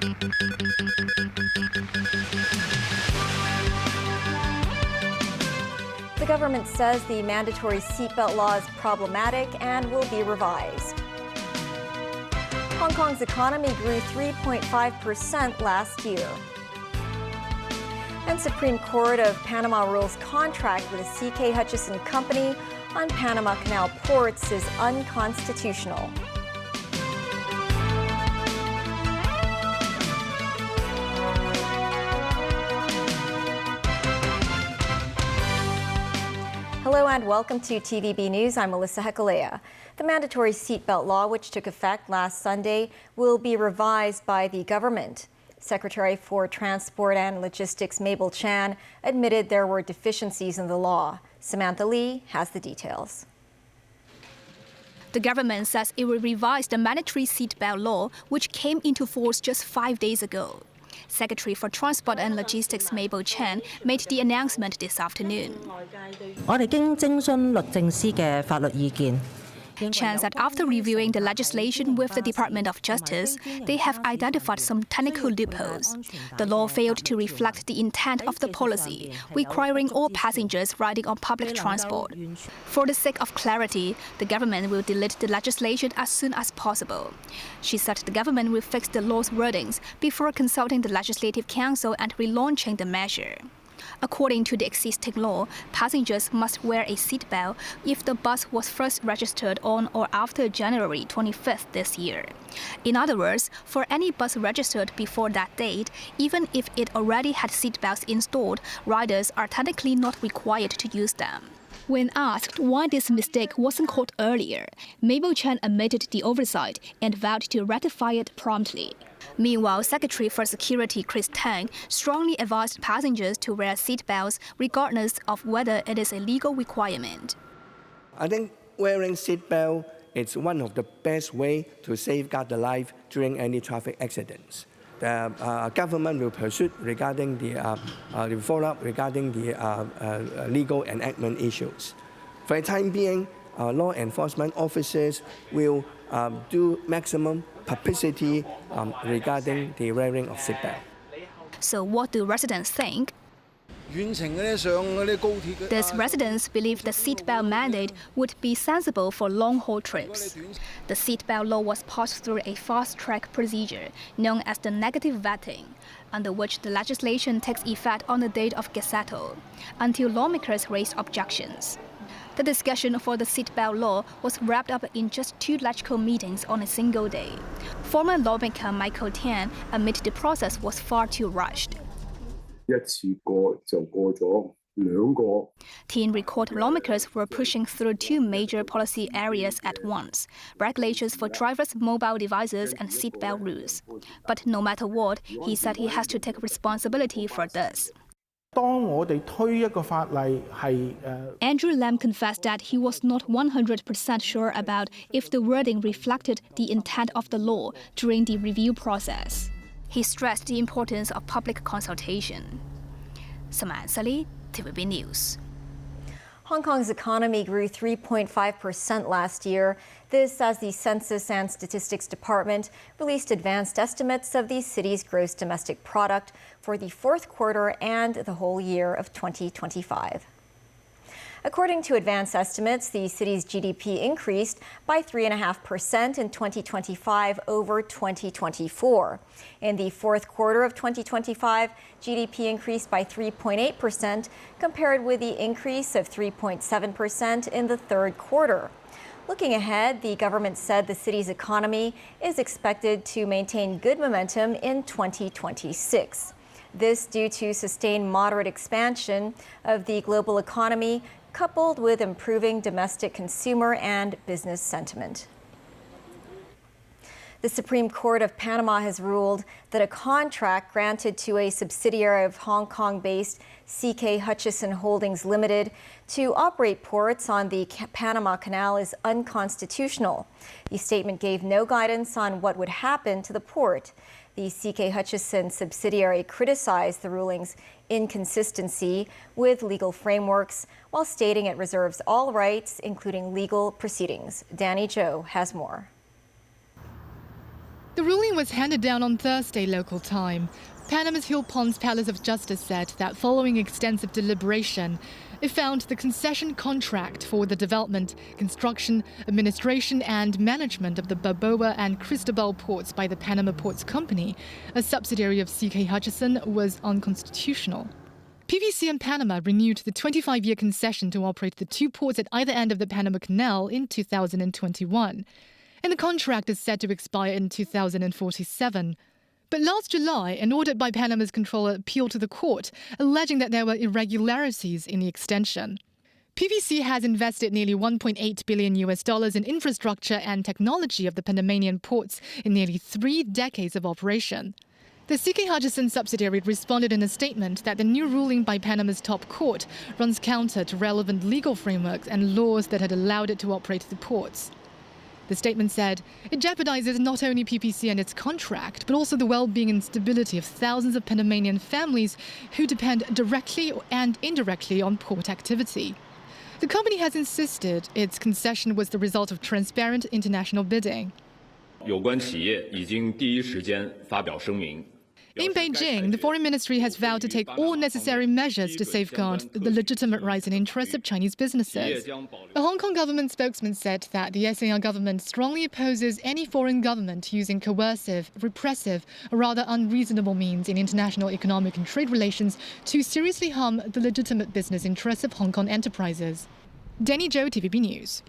The government says the mandatory seatbelt law is problematic and will be revised. Hong Kong's economy grew 3.5% last year. And Supreme Court of Panama rules contract with the C.K. Hutchison Company on Panama Canal ports is unconstitutional. Hello and welcome to TVB News. I'm Melissa Hekalea. The mandatory seatbelt law, which took effect last Sunday, will be revised by the government. Secretary for Transport and Logistics Mabel Chan admitted there were deficiencies in the law. Samantha Lee has the details. The government says it will revise the mandatory seatbelt law, which came into force just 5 days ago. Secretary for Transport and Logistics Mabel Chan made the announcement this afternoon. Chan said after reviewing the legislation with the Department of Justice, they have identified some technical loopholes. The law failed to reflect the intent of the policy, requiring all passengers riding on public transport. For the sake of clarity, the government will delete the legislation as soon as possible. She said the government will fix the law's wordings before consulting the Legislative Council and relaunching the measure. According to the existing law, passengers must wear a seatbelt if the bus was first registered on or after January 25th this year. In other words, for any bus registered before that date, even if it already had seatbelts installed, riders are technically not required to use them. When asked why this mistake wasn't caught earlier, Mabel Chan admitted the oversight and vowed to rectify it promptly. Meanwhile, Secretary for Security Chris Tang strongly advised passengers to wear seatbelts regardless of whether it is a legal requirement. I think wearing seatbelt is one of the best ways to safeguard the life during any traffic accidents. The government will pursue regarding the follow-up regarding the legal enactment issues. For the time being, law enforcement officers will do maximum publicity regarding the wearing of seatbelt. So what do residents think? These residents believe the seatbelt mandate would be sensible for long-haul trips. The seatbelt law was passed through a fast-track procedure known as the negative vetting, under which the legislation takes effect on the date of gazettal, until lawmakers raised objections. The discussion for the seatbelt law was wrapped up in just 2 LegCo meetings on a single day. Former lawmaker Michael Tian admitted the process was far too rushed. Tian recalled lawmakers were pushing through 2 major policy areas at once: regulations for drivers' mobile devices and seatbelt rules. But no matter what, he said he has to take responsibility for this. Andrew Lam confessed that he was not 100% sure about if the wording reflected the intent of the law during the review process. He stressed the importance of public consultation. Samantha Lee, TVB News. Hong Kong's economy grew 3.5% last year. This as the Census and Statistics Department released advanced estimates of the city's gross domestic product for the 4th quarter and the whole year of 2025. According to advance estimates, the city's GDP increased by 3.5% in 2025 over 2024. In the 4th quarter of 2025, GDP increased by 3.8% compared with the increase of 3.7% in the 3rd quarter. Looking ahead, the government said the city's economy is expected to maintain good momentum in 2026. This due to sustained moderate expansion of the global economy, coupled with improving domestic consumer and business sentiment. The Supreme Court of Panama has ruled that a contract granted to a subsidiary of Hong Kong-based C.K. Hutchison Holdings Limited to operate ports on the Panama Canal is unconstitutional. The statement gave no guidance on what would happen to the port. The C.K. Hutchison subsidiary criticized the ruling's inconsistency with legal frameworks while stating it reserves all rights, including legal proceedings. Danny Zhou has more. The ruling was handed down on Thursday local time. Panama's Hill Ponds Palace of Justice said that following extensive deliberation, it found the concession contract for the development, construction, administration and management of the Balboa and Cristobal ports by the Panama Ports Company, a subsidiary of CK Hutchison, was unconstitutional. PVC and Panama renewed the 25-year concession to operate the two ports at either end of the Panama Canal in 2021. And the contract is set to expire in 2047. But last July, an audit by Panama's controller appealed to the court, alleging that there were irregularities in the extension. PVC has invested nearly $1.8 billion in infrastructure and technology of the Panamanian ports in nearly 3 decades of operation. The CK Hutchison subsidiary responded in a statement that the new ruling by Panama's top court runs counter to relevant legal frameworks and laws that had allowed it to operate the ports. The statement said it jeopardizes not only PPC and its contract, but also the well-being and stability of thousands of Panamanian families who depend directly and indirectly on port activity. The company has insisted its concession was the result of transparent international bidding. 有关企业已经第一时间发表声明。 In Beijing, the Foreign Ministry has vowed to take all necessary measures to safeguard the legitimate rights and interests of Chinese businesses. A Hong Kong government spokesman said that the SAR government strongly opposes any foreign government using coercive, repressive, or rather unreasonable means in international economic and trade relations to seriously harm the legitimate business interests of Hong Kong enterprises. Danny Zhou, TVB News.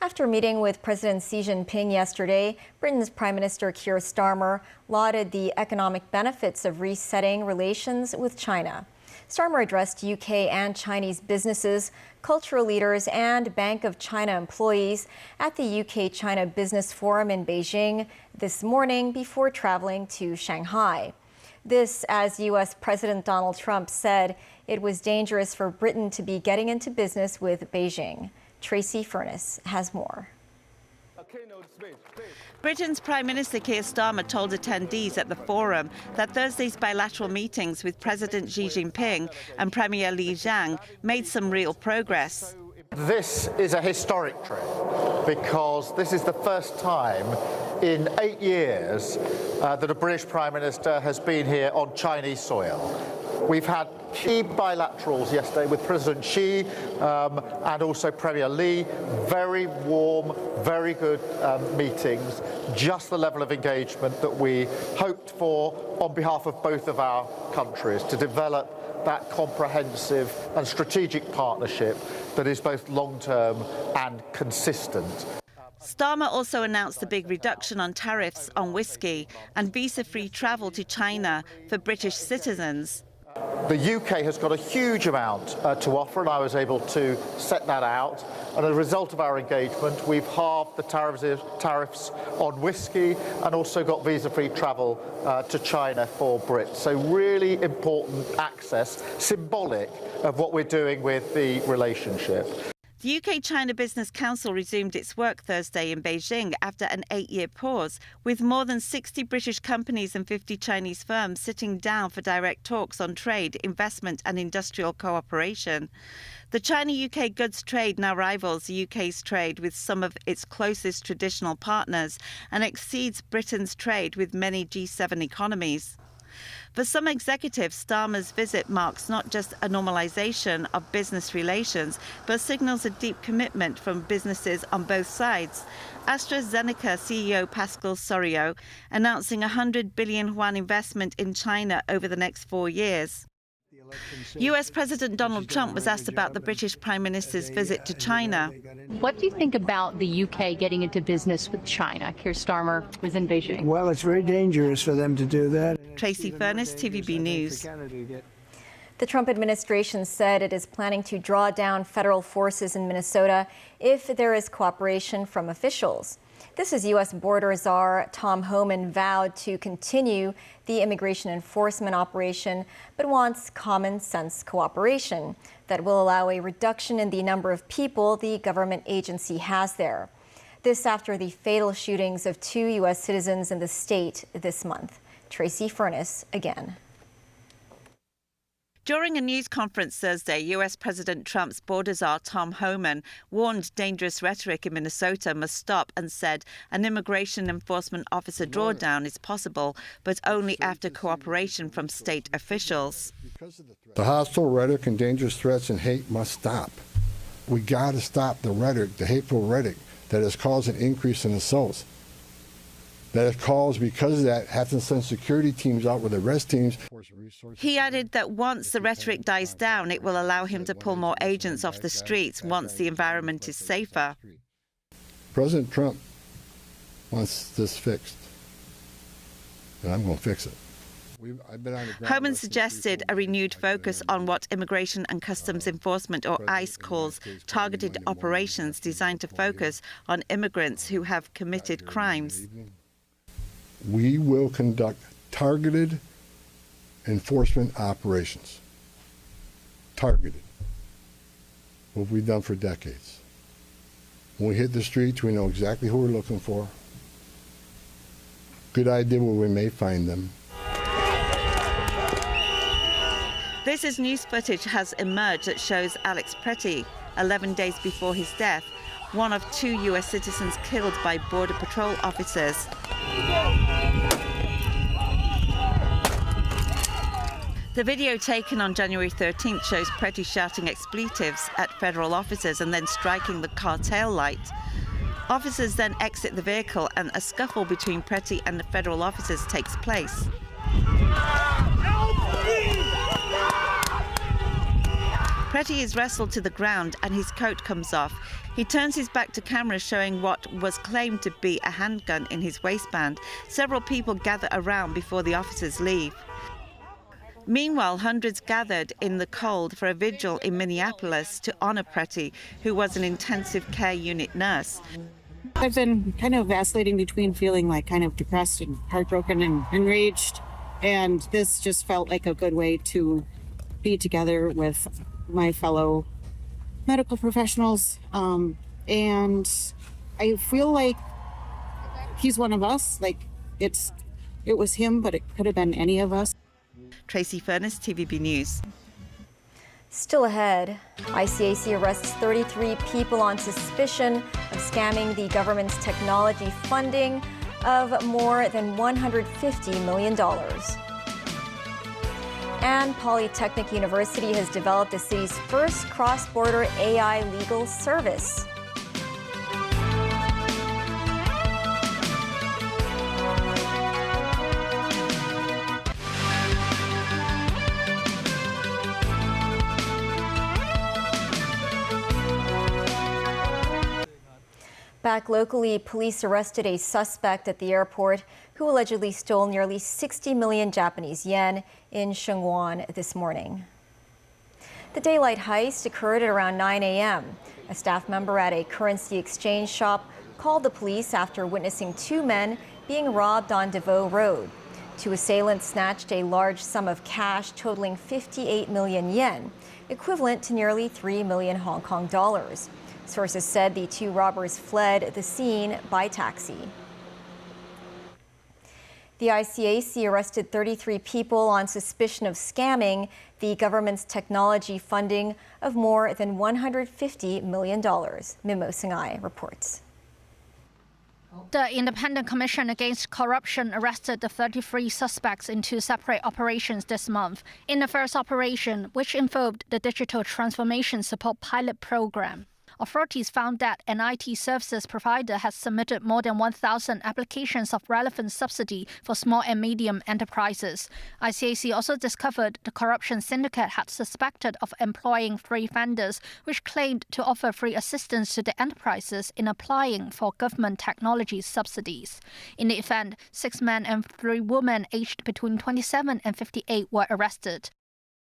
After meeting with President Xi Jinping yesterday, Britain's Prime Minister Keir Starmer lauded the economic benefits of resetting relations with China. Starmer addressed UK and Chinese businesses, cultural leaders, and Bank of China employees at the UK-China Business Forum in Beijing this morning before traveling to Shanghai. This, as U.S. President Donald Trump said it was dangerous for Britain to be getting into business with Beijing. Tracy Furness has more. Britain's Prime Minister Keir Starmer told attendees at the forum that Thursday's bilateral meetings with President Xi Jinping and Premier Li Qiang made some real progress. This is a historic trip because this is the first time in 8 years that a British Prime Minister has been here on Chinese soil. We've had key bilaterals yesterday with President Xi and also Premier Li. Very warm, very good meetings, just the level of engagement that we hoped for on behalf of both of our countries to develop that comprehensive and strategic partnership that is both long-term and consistent. Starmer also announced a big reduction on tariffs on whiskey and visa-free travel to China for British citizens. The UK has got a huge amount to offer, and I was able to set that out. And as a result of our engagement, we've halved the tariffs on whiskey and also got visa-free travel to China for Brits. So really important access, symbolic of what we're doing with the relationship. The UK-China Business Council resumed its work Thursday in Beijing after an 8-year pause, with more than 60 British companies and 50 Chinese firms sitting down for direct talks on trade, investment and industrial cooperation. The China-UK goods trade now rivals the UK's trade with some of its closest traditional partners and exceeds Britain's trade with many G7 economies. For some executives, Starmer's visit marks not just a normalisation of business relations, but signals a deep commitment from businesses on both sides. AstraZeneca CEO Pascal Soriot announcing 100 billion yuan investment in China over the next 4 years. US President Donald Trump was asked about the British Prime Minister's visit to China. What do you think about the UK getting into business with China? Keir Starmer was in Beijing. Well, it's very dangerous for them to do that. Tracy Furness, TVB News. The Trump administration said it is planning to draw down federal forces in Minnesota if there is cooperation from officials. This as U.S. Border Czar Tom Homan vowed to continue the immigration enforcement operation, but wants common sense cooperation that will allow a reduction in the number of people the government agency has there. This after the fatal shootings of 2 U.S. citizens in the state this month. Tracy Furness again. During a news conference Thursday, US President Trump's border czar Tom Homan warned dangerous rhetoric in Minnesota must stop and said an immigration enforcement officer drawdown is possible, but only after cooperation from state officials. The hostile rhetoric and dangerous threats and hate must stop. We got to stop the rhetoric, the hateful rhetoric that has caused an increase in assaults. That has caused, because of that, have to send security teams out with arrest teams. He added that once the rhetoric dies down, it will allow him to pull more agents off the streets once the environment is safer. President Trump wants this fixed, and I'm going to fix it. Homan suggested a renewed focus on what Immigration and Customs Enforcement, or ICE, calls targeted operations designed to focus on immigrants who have committed crimes. We will conduct targeted enforcement operations. Targeted. What we've done for decades. When we hit the streets, we know exactly who we're looking for. Good idea where we may find them. This is news footage has emerged that shows Alex Pretty, 11 days before his death, one of 2 US citizens killed by Border Patrol officers. The video taken on January 13th shows Pretty shouting expletives at federal officers and then striking the car tail light. Officers then exit the vehicle and a scuffle between Pretty and the federal officers takes place. Pretty is wrestled to the ground and his coat comes off. He turns his back to camera, showing what was claimed to be a handgun in his waistband. Several people gather around before the officers leave. Meanwhile, hundreds gathered in the cold for a vigil in Minneapolis to honor Pretty, who was an intensive care unit nurse. I've been kind of vacillating between feeling like kind of depressed and heartbroken and enraged, and this just felt like a good way to be together with my fellow medical professionals, and I feel like he's one of us. Like it was him, but it could have been any of us. Tracy Furness, TVB News. Still ahead, ICAC arrests 33 people on suspicion of scamming the government's technology funding of more than $150 million. And Polytechnic University has developed the city's first cross-border AI legal service. Back locally, police arrested a suspect at the airport who allegedly stole nearly 60 million Japanese yen in Sheungwan this morning. The daylight heist occurred at around 9 a.m. A staff member at a currency exchange shop called the police after witnessing 2 men being robbed on DeVoe Road. 2 assailants snatched a large sum of cash totaling 58 million yen, equivalent to nearly 3 million Hong Kong dollars. Sources said the 2 robbers fled the scene by taxi. The ICAC arrested 33 people on suspicion of scamming the government's technology funding of more than $150 million. Mimo Singhai reports. The Independent Commission Against Corruption arrested the 33 suspects in 2 separate operations this month. In the first operation, which involved the Digital Transformation Support Pilot Program, authorities found that an IT services provider has submitted more than 1,000 applications of relevant subsidy for small and medium enterprises. ICAC also discovered the corruption syndicate had suspected of employing 3 vendors, which claimed to offer free assistance to the enterprises in applying for government technology subsidies. In the event, 6 men and 3 women aged between 27 and 58 were arrested.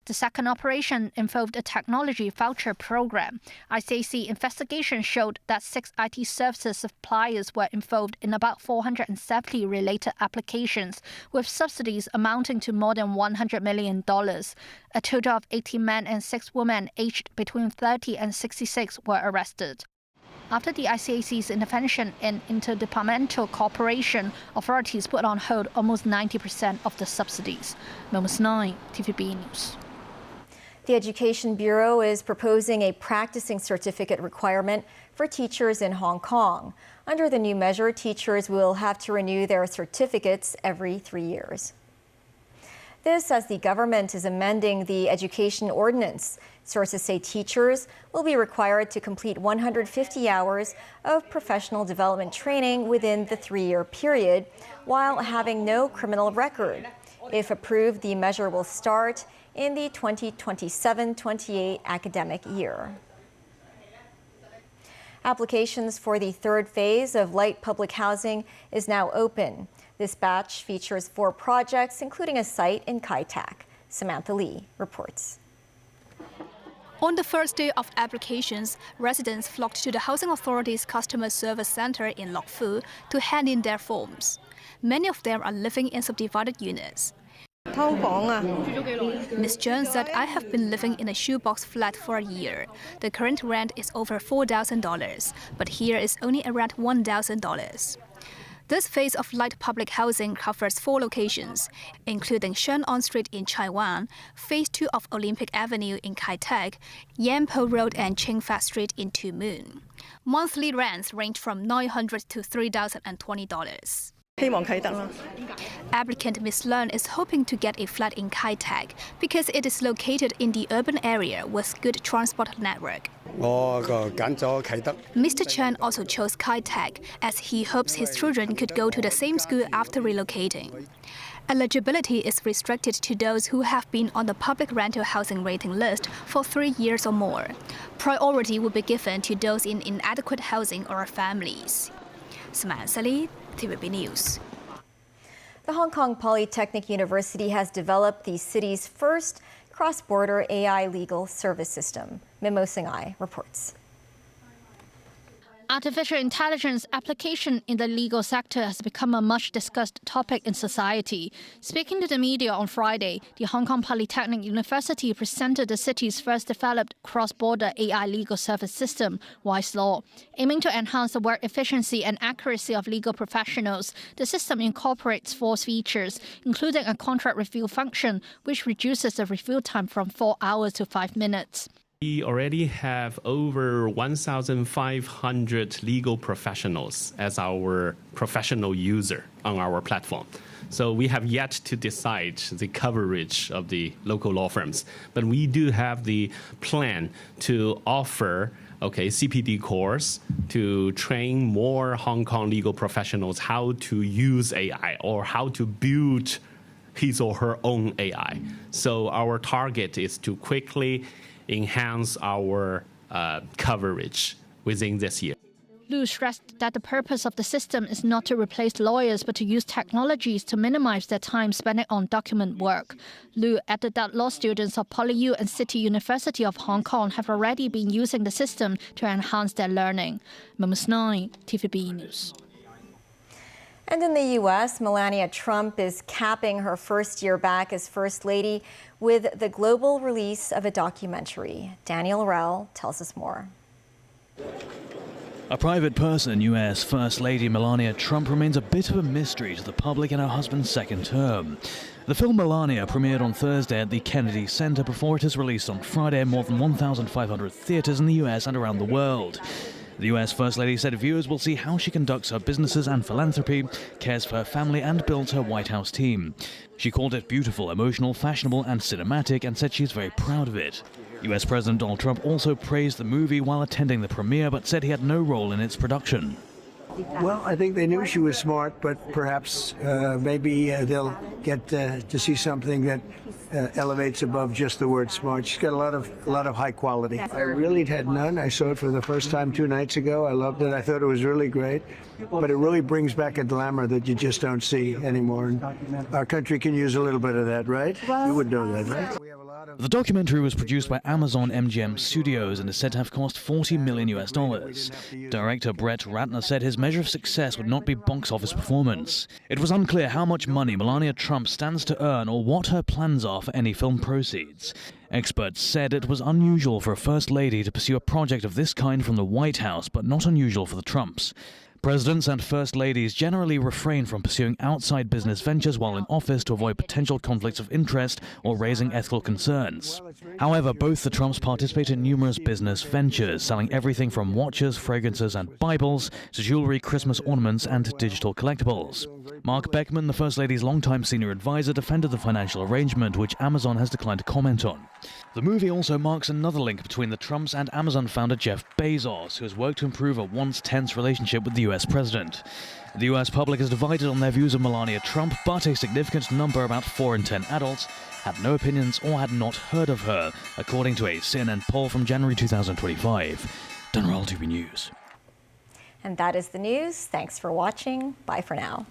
The second operation involved a technology voucher program. ICAC investigation showed that 6 IT services suppliers were involved in about 470 related applications, with subsidies amounting to more than $100 million. A total of 18 men and 6 women aged between 30 and 66 were arrested. After the ICAC's intervention and interdepartmental cooperation, authorities put on hold almost 90% of the subsidies. Mimo Singhai, TVB News. The Education Bureau is proposing a practicing certificate requirement for teachers in Hong Kong. Under the new measure, teachers will have to renew their certificates every 3 years. This as the government is amending the education ordinance. Sources say teachers will be required to complete 150 hours of professional development training within the 3-year period, while having no criminal record. If approved, the measure will start in the 2027-28 academic year. Applications for the third phase of light public housing is now open. This batch features 4 projects, including a site in Kai Tak. Samantha Lee reports. On the first day of applications, residents flocked to the Housing Authority's Customer Service Center in Lok Fu to hand in their forms. Many of them are living in subdivided units. Ms. Jones said, "I have been living in a shoebox flat for a year. The current rent is over $4,000, but here is only around $1,000. This phase of light public housing covers 4 locations, including Shen On Street in Chai Wan, Phase 2 of Olympic Avenue in Kai Tak, Yampo Road and Ching Fat Street in Tu Mun. Monthly rents range from $900 to $3,020. Applicant Ms. Learn is hoping to get a flat in Kai Tak because it is located in the urban area with good transport network. Mr. Chen also chose Kai Tak as he hopes his children could go to the same school after relocating. Eligibility is restricted to those who have been on the public rental housing rating list for 3 years or more. Priority will be given to those in inadequate housing or families. Samantha Lee, TVB News. The Hong Kong Polytechnic University has developed the city's first cross-border AI legal service system. Mimo Singhai reports. Artificial intelligence application in the legal sector has become a much-discussed topic in society. Speaking to the media on Friday, the Hong Kong Polytechnic University presented the city's first developed cross-border AI legal service system, Wise Law. Aiming to enhance the work efficiency and accuracy of legal professionals, the system incorporates 4 features, including a contract review function, which reduces the review time from 4 hours to 5 minutes. We already have over 1,500 legal professionals as our professional user on our platform. So we have yet to decide the coverage of the local law firms. But we do have the plan to offer CPD course to train more Hong Kong legal professionals how to use AI or how to build his or her own AI. So our target is to quickly enhance our coverage within this year. Lu stressed that the purpose of the system is not to replace lawyers but to use technologies to minimize their time spent on document work. Lu added that law students of PolyU and City University of Hong Kong have already been using the system to enhance their learning. Ms. 9, TVB News. And in the U.S., Melania Trump is capping her first year back as First Lady with the global release of a documentary. Daniel Rell tells us more. A private person, U.S. First Lady Melania Trump remains a bit of a mystery to the public in her husband's second term. The film Melania premiered on Thursday at the Kennedy Center before it is released on Friday in more than 1,500 theaters in the U.S. and around the world. The U.S. First Lady said viewers will see how she conducts her businesses and philanthropy, cares for her family and builds her White House team. She called it beautiful, emotional, fashionable and cinematic and said she's very proud of it. U.S. President Donald Trump also praised the movie while attending the premiere but said he had no role in its production. Well, I think they knew she was smart, but perhaps maybe they'll get to see something that elevates above just the word smart. She's got a lot of high quality. I really had none. I saw it for the first time 2 nights ago. I loved it. I thought it was really great. But it really brings back a glamour that you just don't see anymore. And our country can use a little bit of that, right? You would know that, right? The documentary was produced by Amazon MGM Studios and is said to have cost $40 million. Director Brett Ratner said his measure of success would not be box office performance. It was unclear how much money Melania Trump stands to earn or what her plans are for any film proceeds. Experts said it was unusual for a First Lady to pursue a project of this kind from the White House, but not unusual for the Trumps. Presidents and First Ladies generally refrain from pursuing outside business ventures while in office to avoid potential conflicts of interest or raising ethical concerns. However, both the Trumps participate in numerous business ventures, selling everything from watches, fragrances, and Bibles to jewelry, Christmas ornaments, and digital collectibles. Mark Beckman, the First Lady's longtime senior advisor, defended the financial arrangement, which Amazon has declined to comment on. The movie also marks another link between the Trumps and Amazon founder Jeff Bezos, who has worked to improve a once tense relationship with the US president. The US public is divided on their views of Melania Trump, but a significant number, about 4 in 10 adults, had no opinions or had not heard of her, according to a CNN poll from January 2025. Done TV News. And that is the news. Thanks for watching. Bye for now.